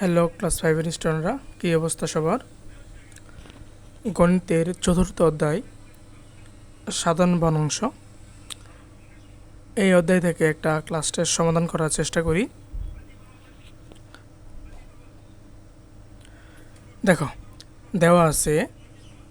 Hello class ফাইভের স্টুডেন্টরা, কী অবস্থা সবার? গণিতের চতুর্থ অধ্যায় সাধারণ বর্ণাংশ, এই অধ্যায় থেকে একটা ক্লাস টেস্ট সমাধান করার চেষ্টা করি। দেখো, দেওয়া আছে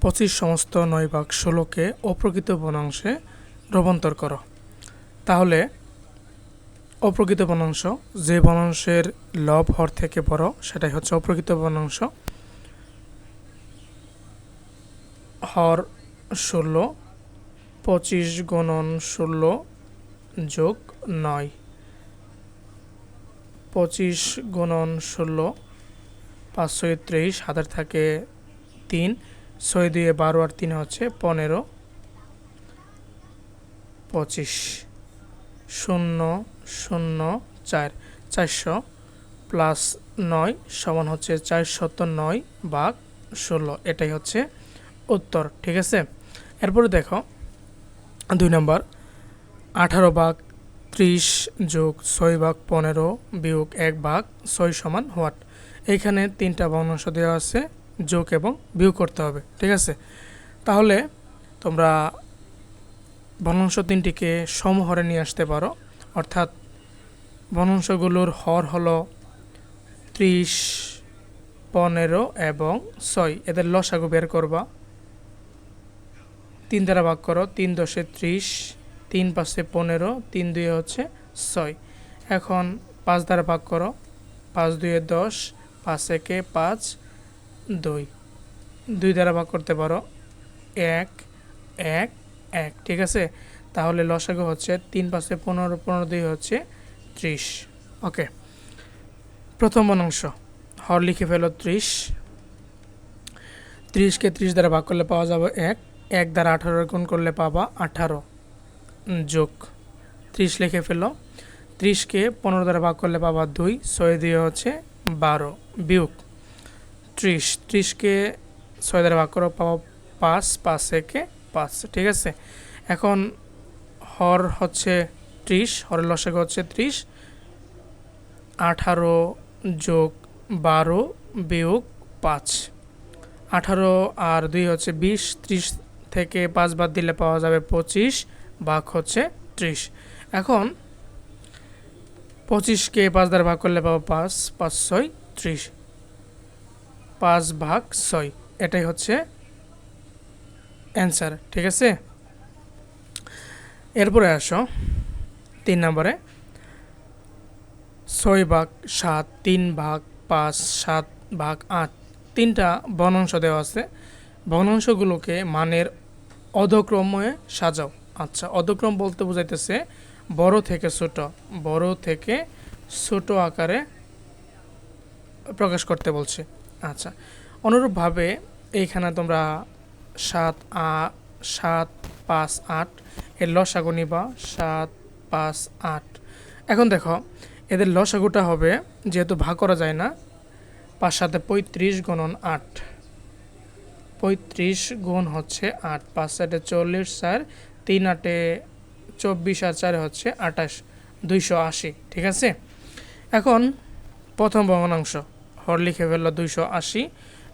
25 সমস্ত 9/16কে অপ্রকৃত বর্ণাংশে রূপান্তর করো। তাহলে অপ্রকৃত বর্ণাংশ, যে বর্ণাংশের লব হর থেকে বড়, সেটাই হচ্ছে অপ্রকৃত বর্ণাংশ। হর 16, 25 গুণন 16 যোগ 9, 25 গুণন 16, 5 × 30, হাতের থাকে 3, 6 × 2 = 12 আর 3 হচ্ছে 15, 25, 0 0 4, 400 প্লাস 9 সমান হচ্ছে 409/16, এটাই হচ্ছে উত্তর। ঠিক আছে, এরপরে দেখো 2 নম্বর, 18/30 যোগ 6/15 বিয়োগ 1/6 সমান হোয়াট? এইখানে 3টা ভগ্নাংশ দেওয়া আছে, যোগ এবং বিয়োগ করতে হবে। ঠিক আছে, তাহলে তোমরা ভগ্নাংশ 3টিকে সমহরে নিয়ে আসতে পারো, অর্থাৎ ভগ্নাংশগুলোর হর হলো 30, 15 এবং 6, এদের লসাগু বের করবা। 3 দ্বারা ভাগ করো, 3 × 10 = 30, 3 × 5 = 15, 3 × 2 হচ্ছে 6। এখন 5 দ্বারা ভাগ করো, 5 × 2 = 10, 5 × 1 = 5, 2 2 দ্বারা ভাগ করতে পারো, 1 1 1। ঠিক আছে, তাহলে লসাগু হচ্ছে 3 × 5 = 15, 15 × 2 হচ্ছে 30। ওকে, প্রথম বর্ণাংশ হর লিখে ফেলো 30, 30কে 30 দ্বারা ভাগ করলে পাওয়া যাবে 1, 1 দ্বারা 18 গুণ করলে পাবা 18, যোগ 30 লিখে ফেলো, 30কে 15 দ্বারা ভাগ করলে পাবা 2, 6 × 2 হচ্ছে 12, বিয়োগ 30, 30কে 6 দ্বারা ভাগ করো পাবা 5, 5 × 1 = 5। ঠিক আছে, এখন হর হচ্ছে 30, হরের লসাগু হচ্ছে 30, 18 যোগ 12 বিয়োগ 5, 18 আর 2 হচ্ছে 20, 30 থেকে 5 বাদ দিলে পাওয়া যাবে 25, ভাগ হচ্ছে 30। এখন 25কে 5 দ্বারা ভাগ করলে পাবো 5, 5 × 6 = 30, 5/6, এটাই হচ্ছে অ্যান্সার। ঠিক আছে, এরপরে আসো 3 নম্বরে, 6/7, 3/5, 7/8, 3টা ভগ্নাংশ দেওয়া আছে। ভগ্নাংশগুলোকে মানের অধক্রমে সাজাও। আচ্ছা, অধক্রম বলতে বোঝাইতেছে বড় থেকে ছোট আকারে প্রকাশ করতে বলছে। আচ্ছা, অনুরূপভাবে এইখানে তোমরা 7, 5, 8 এর লসাগু নিবা, 7, 5, 8। এখন দেখো, এদের লসাগুটা হবে, যেহেতু ভাগ করা যায় না, 5 × 7 = 35 গুণন 8, 35 গুণ হচ্ছে 8, 5 × 7 = 40, 4, 3 × 8 = 24 আর 4 হচ্ছে 28, 280। ঠিক আছে, এখন প্রথম ভগ্নাংশ হর লিখে ফেললো 280,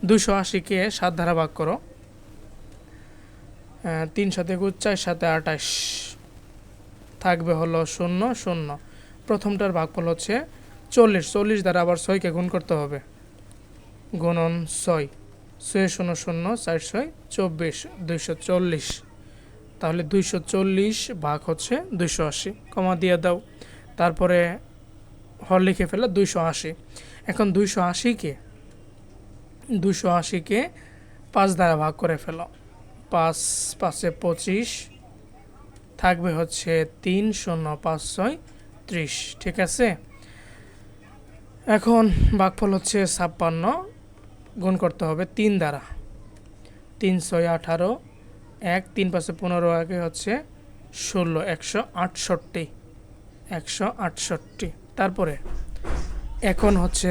280কে 7 দ্বারা ভাগ করো, 3 × 7 = 4, 7 × 28, থাকবে হলো 0 0। প্রথমটার ভাগফল হচ্ছে 40, 40 দ্বারা আবার 6কে গুণ করতে হবে, গুণন 6, 6 0 0, 4 6 24, 240। তাহলে 240 ভাগ হচ্ছে 280, কমা দিয়ে দাও, তারপরে হর লিখে ফেলো 280। এখন 280কে 5 দ্বারা ভাগ করে ফেলো, 5 × 5 = 25, থাকবে হচ্ছে 3 0, 5 6 30। ঠিক আছে, এখন ভাগফল হচ্ছে 56, গুণ করতে হবে 3 দ্বারা, 3 6 18, 1 3 5 15, 1 হচ্ছে 16, 168, 168। তারপরে এখন হচ্ছে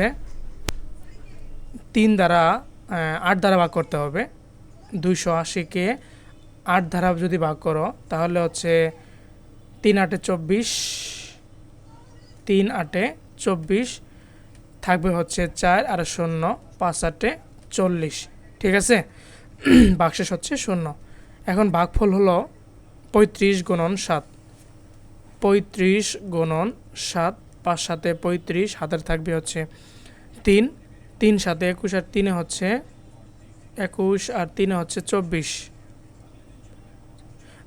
3 দ্বারা 8 দ্বারা ভাগ করতে হবে, 280কে 8 দ্বারা যদি ভাগ করো তাহলে হচ্ছে 3 8 24, 3 8 24, থাকবে হচ্ছে 4 আর 0, 5 8 40, ঠিক আছে। ভাগশেষ হচ্ছে 0। এখন ভাগফল হলো 35 গুণন 7, 35 গুণন 7, 5 7 35, হাতের থাকবে হচ্ছে 3, 3 7 21 আর 3 হচ্ছে 21 আর 3 হচ্ছে 24,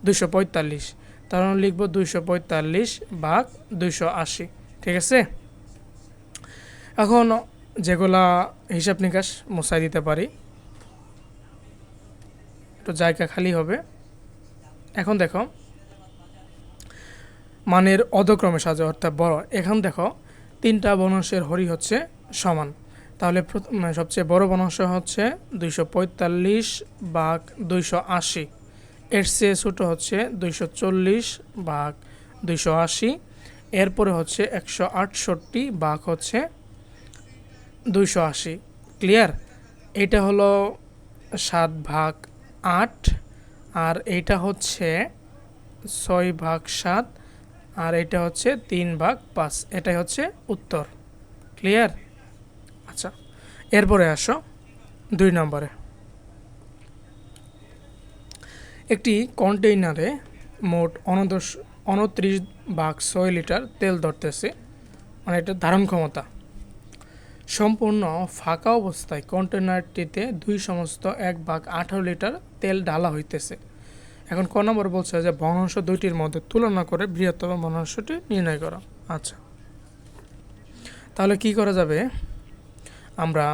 245। তাহলে লিখব 245 ভাগ 280, ঠিক আছে। এখন যেগুলা হিসাব নিকাশ মুছাই দিতে পারি, একটু জায়গা খালি হবে। এখন দেখো মানের অধক্রমে সাজা অর্থাৎ বড়। এখন দেখো 3টা ভগ্নাংশের হরি হচ্ছে সমান, তাহলে সবচেয়ে বড় ভগ্নাংশ হচ্ছে 245 ভাগ 280, এর চেয়ে ছোট হচ্ছে 240 ভাগ 280, এরপরে হচ্ছে 168 ভাগ হচ্ছে 280। ক্লিয়ার? এটা হলো 7 ভাগ 8, আর এইটা হচ্ছে 6 ভাগ 7, আর এটা হচ্ছে 3 ভাগ 5। এটাই হচ্ছে উত্তর। ক্লিয়ার? আচ্ছা, এরপরে আসো 2 নম্বরে। একটি কন্টেইনারে মোট 29 ভাগ 6 লিটার তেল ধরতেছে, মানে এটা ধারণ ক্ষমতা। সম্পূর্ণ ফাঁকা অবস্থায় কন্টেইনারটিতে 1 ভাগ 18 লিটার তেল ঢালা হইতেছে। এখন ক নম্বর বলছে যে ভগ্নাংশ দুইটির মধ্যে তুলনা করে বৃহত্তম ভগ্নাংশটি নির্ণয় করো। আচ্ছা, তাহলে কি করা যাবে, আমরা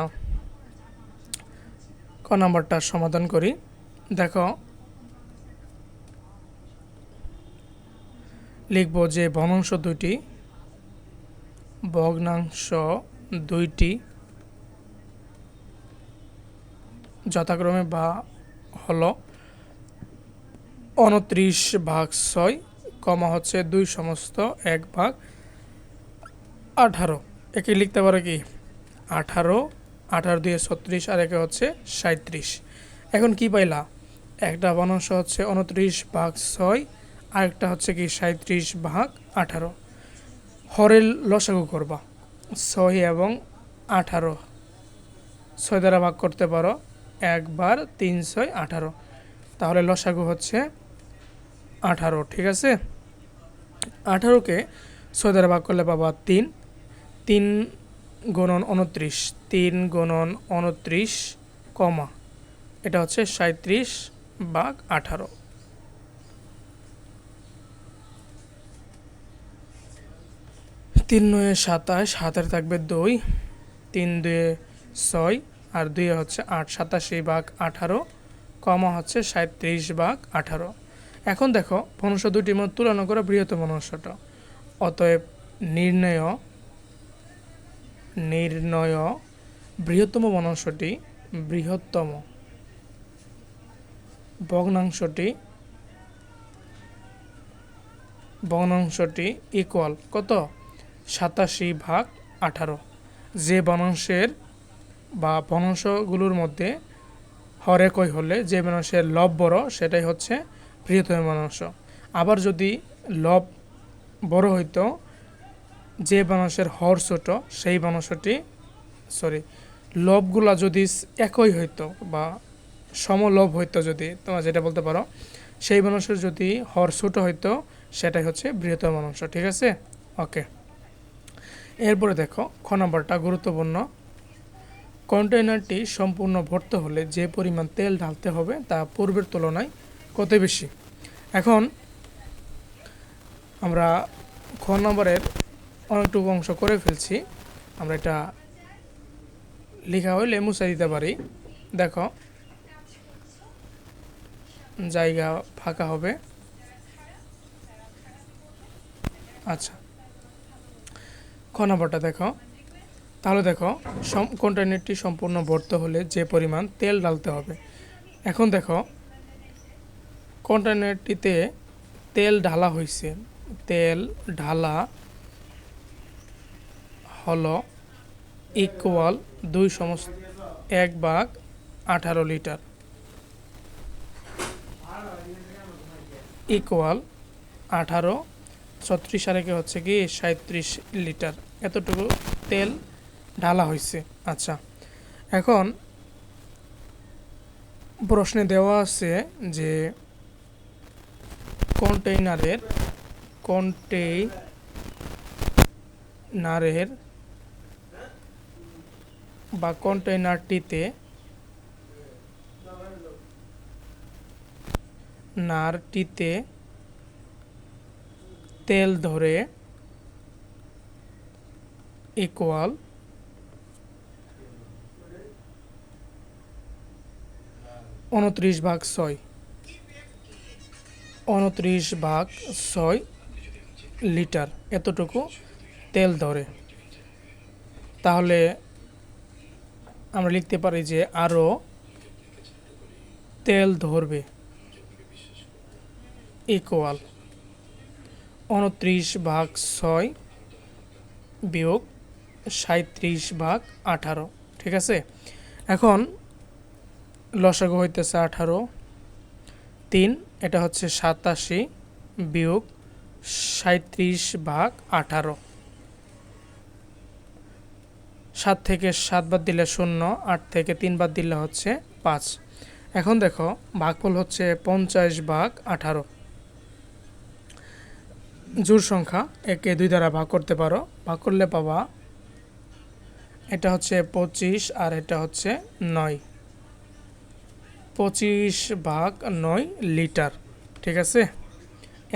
ক নম্বরটা সমাধান করি। দেখো লিখব যে ভগ্নাংশ দুইটি যথাক্রমে বা হলো 29 ভাগ 6, কমা হচ্ছে 1 ভাগ 18। একে লিখতে পারো কি 18, 18 দিয়ে 36, আর একে হচ্ছে 37। এখন কি পাইলা, একটা ভগ্নাংশ হচ্ছে 29 ভাগ 6, আরেকটা হচ্ছে কি 37 ভাগ 18। হরের লসাগু করবা, 6 এবং 18 6 দ্বারা ভাগ করতে পারো, 1 বার 3 6 18, তাহলে লসাগু হচ্ছে 18, ঠিক আছে। 18কে 6 দ্বারা ভাগ করলে পাবা 3, 3 গুণন 29, 3 গুণন 29, কমা এটা হচ্ছে 37 ভাগ 18। 3 9 27, হাতের থাকবে 2, 3 2 6, আর 2 হচ্ছে 8, 87 ভাগ 18, কমা হচ্ছে 37 ভাগ 18। এখন দেখো ভগ্নাংশ দুইটির মধ্যে তুলনা করে বৃহত্তম ভগ্নাংশটা। অতএব নির্ণয় বৃহত্তম ভগ্নাংশটি ইকুয়াল কত, 87 ভাগ 18। যে ভগ্নাংশের বা ভগ্নাংশগুলোর মধ্যে হর একই হলে যে ভগ্নাংশের লব বড় সেটাই হচ্ছে বৃহত্তম ভগ্নাংশ। আবার যদি লব বড় হইতো, যে ভগ্নাংশের হর ছোট সেই ভগ্নাংশটি, লবগুলা যদি একই হইতো বা সমলব হইতো, যদি তোমরা যেটা বলতে পারো, সেই ভগ্নাংশের যদি হর ছোট হইতো সেটাই হচ্ছে বৃহত্তম ভগ্নাংশ, ঠিক আছে। ওকে, এরপরে দেখো খ নম্বরটা গুরুত্বপূর্ণ। কন্টেইনারটি সম্পূর্ণ ভর্তি হলে যে পরিমাণ তেল ঢালতে হবে তা পূর্বের তুলনায় কত বেশি। এখন আমরা খ নম্বরের অনেকটুকু অংশ করে ফেলছি, আমরা এটা লেখা হইলে মুছে দিতে পারি। দেখো জায়গা ফাঁকা হবে। আচ্ছা, খ নম্বরটা দেখো, তাহলে দেখো কন্টেইনারটি সম্পূর্ণ ভর্তি হলে যে পরিমাণ তেল ঢালতে হবে। এখন দেখো কন্টেইনারটিতে তেল ঢালা হয়েছে, তেল ঢালা হলো ইকুয়াল 1 ভাগ 18 লিটার, ইকুয়াল 18, 36 আর একে হচ্ছে কি 37 লিটার। এতটুকু তেল ঢালা হয়েছে। আচ্ছা, এখন প্রশ্নে দেওয়া আছে যে কন্টেইনারের বা কন্টেইনারটিতে তেল ধরে ইকুয়াল 29/6 লিটার এতটুকু তেল ধরে। তাহলে আমরা লিখতে পারি যে আরও তেল ধরবে ইকুয়াল 29/6 বিয়োগ 37/18। ঠিক আছে, এখন লসাগু হইতেছে 18, 3 এটা হচ্ছে 87 বিয়োগ 37/18। 7 থেকে 7 বাদ দিলে 0, 8 থেকে 3 বাদ দিলে হচ্ছে 5। এখন দেখো ভাগফল হচ্ছে 50/18। জোড় সংখ্যা একে 2 দ্বারা ভাগ করতে পারো, ভাগ করলে পাবা এটা হচ্ছে 25 আর এটা হচ্ছে 9। 25/9 লিটার। ঠিক আছে,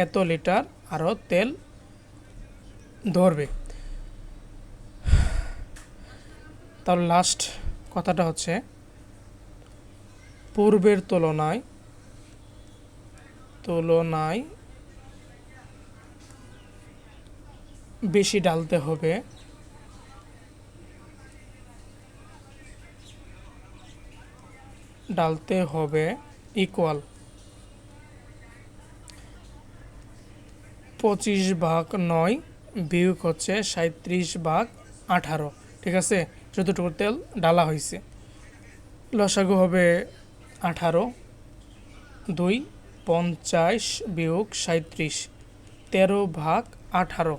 এত লিটার আরও তেল ধরবে। তাহলে লাস্ট কথাটা হচ্ছে পূর্বের তুলনায় বেশি ঢালতে হবে ইকুয়াল 25/9 বিয়োগ হচ্ছে 37/18। ঠিক আছে, যতটুকু তেল ঢালা হয়েছে। লসাগু হবে 18, 2 50 বিয়োগ 37, 13/18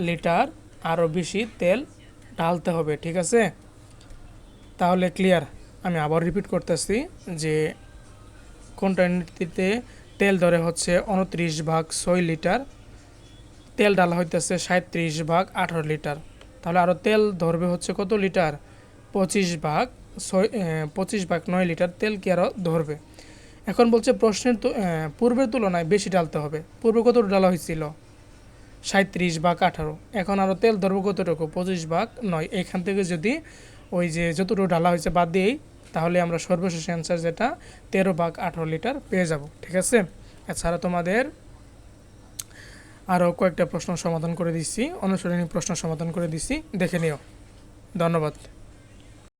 লিটার আরও বেশি তেল ঢালতে হবে। ঠিক আছে, তাহলে ক্লিয়ার। আমি আবার রিপিট করতেছি যে কন্টেইনারটিতে তেল ধরে হচ্ছে 29/6 লিটার, তেল ঢালা হইতেছে 37/18 লিটার। তাহলে আরও তেল ধরবে হচ্ছে কত লিটার? 25/9 লিটার তেল কি আরও ধরবে। এখন বলছে প্রশ্নের পূর্বের তুলনায় বেশি ঢালতে হবে। পূর্বে কত ঢালা হয়েছিল? 37/18। এখন আরও তেল ধরবো কতটুকু? 25/9। এখান থেকে যদি ওই যে যতটুকু ঢালা হয়েছে বাদ দিই, তাহলে আমরা সর্বশেষ অ্যান্সার যেটা 13/18 লিটার পেয়ে যাব। ঠিক আছে, এছাড়া তোমাদের আরও কয়েকটা প্রশ্ন সমাধান করে দিচ্ছি, অনুশীলনী প্রশ্ন সমাধান করে দিচ্ছি, দেখে নিও। ধন্যবাদ।